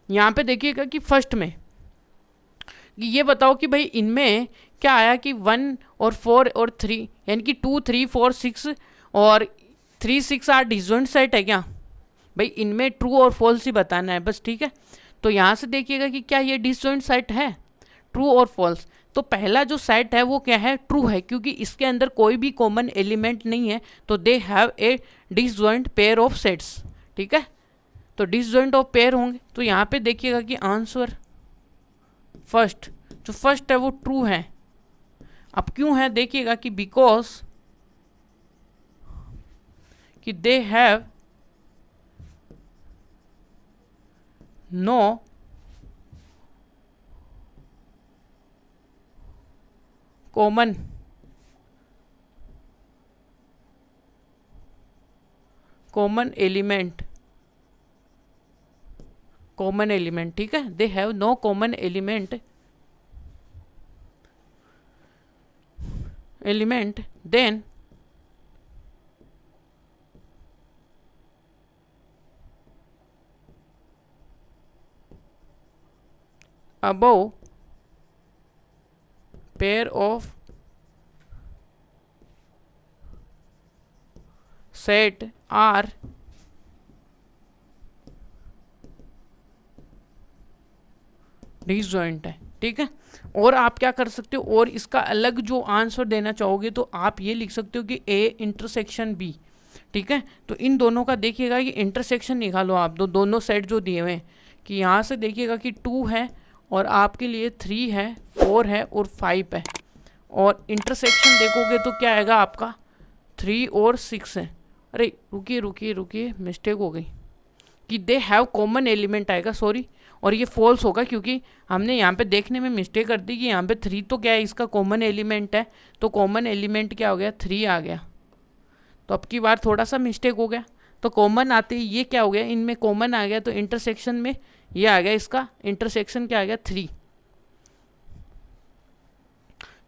यहाँ पे देखिएगा कि फर्स्ट में ये बताओ कि भाई इनमें क्या आया कि 1 और 4 और 3, यानी कि 2 3 4 6 और 3 6 आर डिसजॉइंट सेट है क्या? भाई इनमें ट्रू और फॉल्स ही बताना है बस, ठीक है। तो यहाँ से देखिएगा कि क्या ये डिसजॉइंट सेट है, ट्रू और फॉल्स। तो पहला जो सेट है वो क्या है, ट्रू है, क्योंकि इसके अंदर कोई भी कॉमन एलिमेंट नहीं है, तो they have a disjoint pair of sets, ठीक है। तो डिसजॉइंट ऑफ पेयर होंगे, तो यहाँ पे देखिएगा कि आंसर फर्स्ट, जो फर्स्ट है वो ट्रू है। अब क्यों है देखिएगा कि बिकॉज कि they have no common element, common element, ठीक है। They have no common element then above pair of set are disjoint है, ठीक है। और आप क्या कर सकते हो, और इसका अलग जो आंसर देना चाहोगे तो आप ये लिख सकते हो कि ए इंटरसेक्शन बी, ठीक है। तो इन दोनों का देखिएगा कि इंटरसेक्शन निकालो आप, दोनों सेट जो दिए हुए हैं, कि यहाँ से देखिएगा कि 2 है और आपके लिए 3 है, 4 है और 5 है, और इंटरसेक्शन देखोगे तो क्या आएगा आपका 3 और 6 है। अरे रुकिए रुकिए रुकिए, मिस्टेक हो गई, कि दे हैव कॉमन एलिमेंट आएगा, सॉरी, और ये फॉल्स होगा क्योंकि हमने यहाँ पे देखने में मिस्टेक कर दी कि यहाँ पे 3 तो क्या है, इसका कॉमन एलिमेंट है, तो कॉमन एलिमेंट क्या हो गया, 3 आ गया। तो अब की बार थोड़ा सा मिस्टेक हो गया, तो कॉमन आते ही ये क्या हो गया, इनमें कॉमन आ गया, तो इंटरसेक्शन में ये आ गया, इसका इंटरसेक्शन क्या आ गया 3।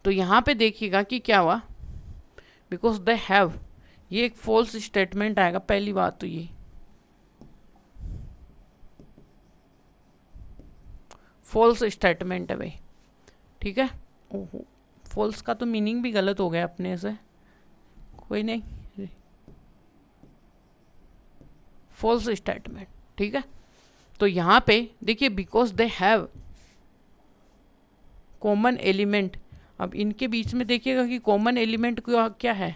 तो यहाँ पे देखिएगा कि क्या हुआ, बिकॉज दे हैव, ये एक फॉल्स स्टेटमेंट आएगा, पहली बात तो ये फॉल्स स्टेटमेंट है भाई, ठीक है। ओहो, फॉल्स का तो मीनिंग भी गलत हो गया अपने से, कोई नहीं, फॉल्स स्टेटमेंट, ठीक है। तो यहाँ पे देखिए because they have common element, अब इनके बीच में देखिएगा कि कॉमन एलिमेंट क्या है,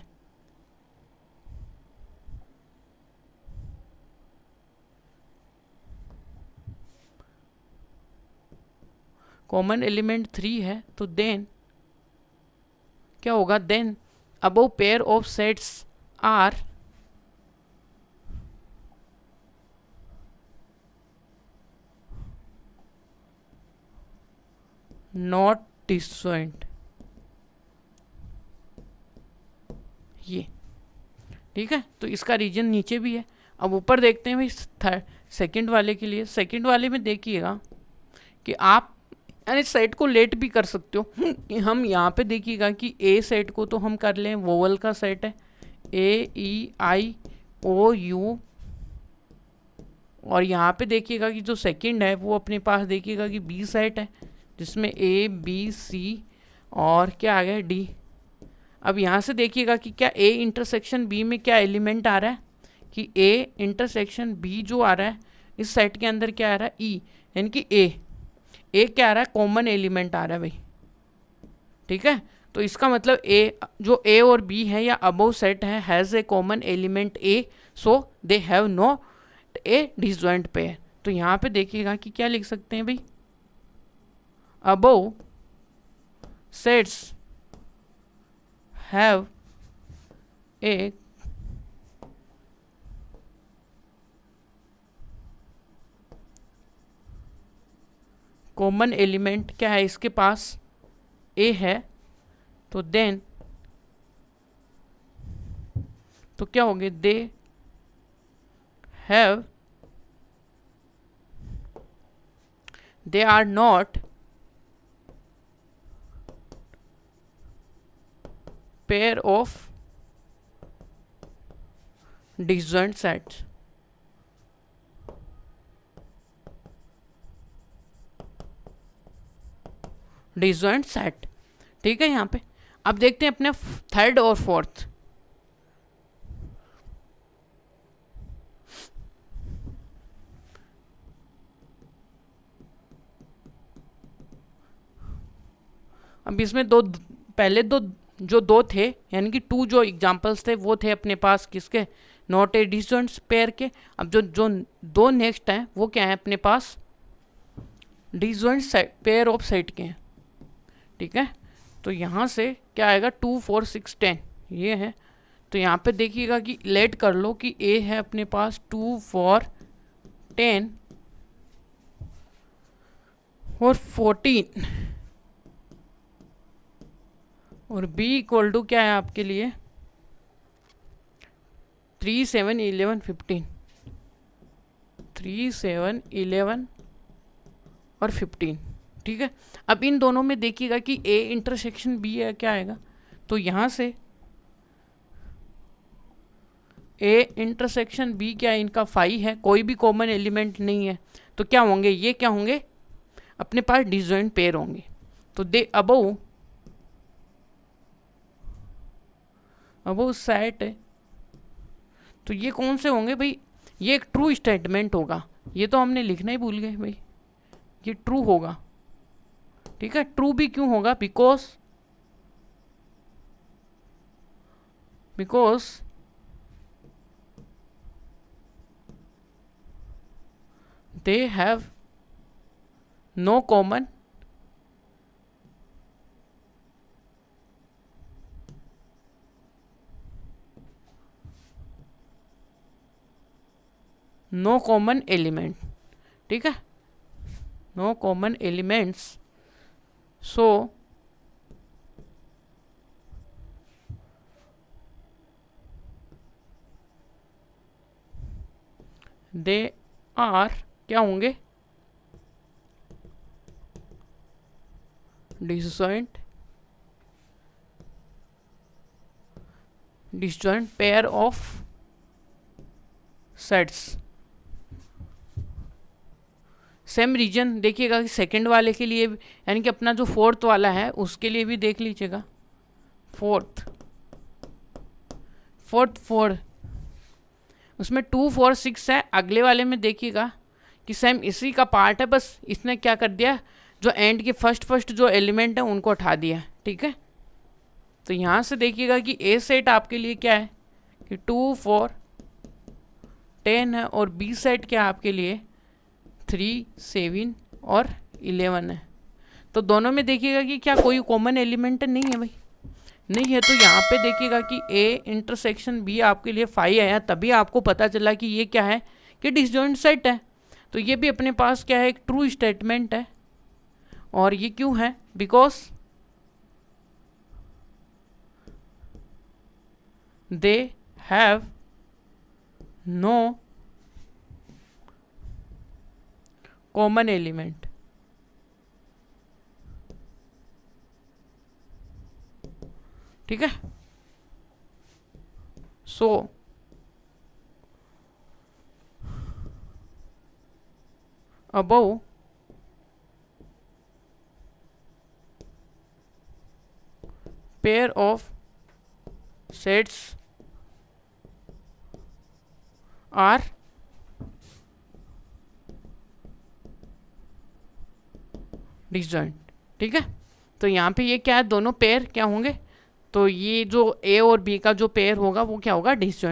कॉमन एलिमेंट 3 है, तो देन क्या होगा, then above pair of sets are not disjoint, ये ठीक है। तो इसका रीजन नीचे भी है। अब ऊपर देखते हैं भाई सेकंड वाले के लिए, सेकंड वाले में देखिएगा कि आप यानी सेट को लेट भी कर सकते हो कि हम यहाँ पे देखिएगा कि ए सेट को तो हम कर लें, वोवल का सेट है AEIOU, और यहाँ पे देखिएगा कि जो सेकंड है वो अपने पास देखिएगा कि बी सेट है, जिसमें ABC और क्या आ गया D। अब यहाँ से देखिएगा कि क्या A इंटरसेक्शन B में क्या एलिमेंट आ रहा है, कि A इंटरसेक्शन B जो आ रहा है इस सेट के अंदर क्या आ रहा है, E, यानी कि A क्या आ रहा है, कॉमन एलिमेंट आ रहा है भाई, ठीक है। तो इसका मतलब जो A और B है या अबव सेट है has a common element A, so they have not a disjoint pair. तो यहाँ पे देखिएगा कि क्या लिख सकते हैं भाई, above sets have a common element क्या है इसके पास, A है, तो देन तो क्या होंगे, they have, they are not pair of disjoint sets. Disjoint set. ठीक है, यहाँ पे अब देखते हैं अपने थर्ड और फोर्थ। अब इसमें पहले दो थे, यानी कि 2 जो एग्जांपल्स थे वो थे अपने पास किसके, नॉट ए डिसजॉइंट पेयर के। अब जो जो 2 नेक्स्ट हैं वो क्या है अपने पास, डिसजॉइंट पेयर ऑफ सेट के हैं। ठीक है, तो यहाँ से क्या आएगा, 2 4 6 10 ये है। तो यहाँ पे देखिएगा कि लेट कर लो कि ए है अपने पास 2 4 10 और 14 और b इक्वल टू क्या है आपके लिए 3 7 11 15, 3 7 11 और 15। ठीक है, अब इन दोनों में देखिएगा कि a इंटरसेक्शन b है, क्या आएगा, तो यहाँ से a इंटरसेक्शन b क्या है, इनका 5 है, कोई भी कॉमन एलिमेंट नहीं है, तो क्या होंगे, ये क्या होंगे अपने पास डिसजॉइंट पेयर होंगे। तो दे अबव सेट है, तो ये कौन से होंगे भाई, ये एक ट्रू स्टेटमेंट होगा, ये तो हमने लिखना ही भूल गए भाई, ये ट्रू होगा। ठीक है, ट्रू भी क्यों होगा, because they have no common element. ठीक है, no common elements, so they are क्या होंगे, disjoint pair of sets. Same reason देखिएगा कि सेकंड वाले के लिए, यानी कि अपना जो फोर्थ वाला है उसके लिए भी देख लीजिएगा, फोर्थ उसमें 2 4 6 है, अगले वाले में देखिएगा कि सेम इसी का पार्ट है, बस इसने क्या कर दिया, जो एंड के फर्स्ट जो एलिमेंट है उनको उठा दिया। ठीक है, तो यहाँ से देखिएगा कि ए सेट आपके लिए क्या है कि 2 4 10 है, और बी सेट क्या आपके लिए 3 7 और 11 है। तो दोनों में देखिएगा कि क्या कोई कॉमन एलिमेंट नहीं है भाई, नहीं है, तो यहाँ पे देखिएगा कि ए इंटरसेक्शन बी आपके लिए 5 आया, तभी आपको पता चला कि ये क्या है कि डिसजॉइंट सेट है। तो ये भी अपने पास क्या है, एक ट्रू स्टेटमेंट है, और ये क्यों है, because they have no common element. ठीक है, so above pair of sets are disjoint. ठीक है, तो यहाँ पे ये क्या है, दोनों पेयर क्या होंगे, तो ये जो ए और बी का जो पेयर होगा वो क्या होगा, डिसजॉइंट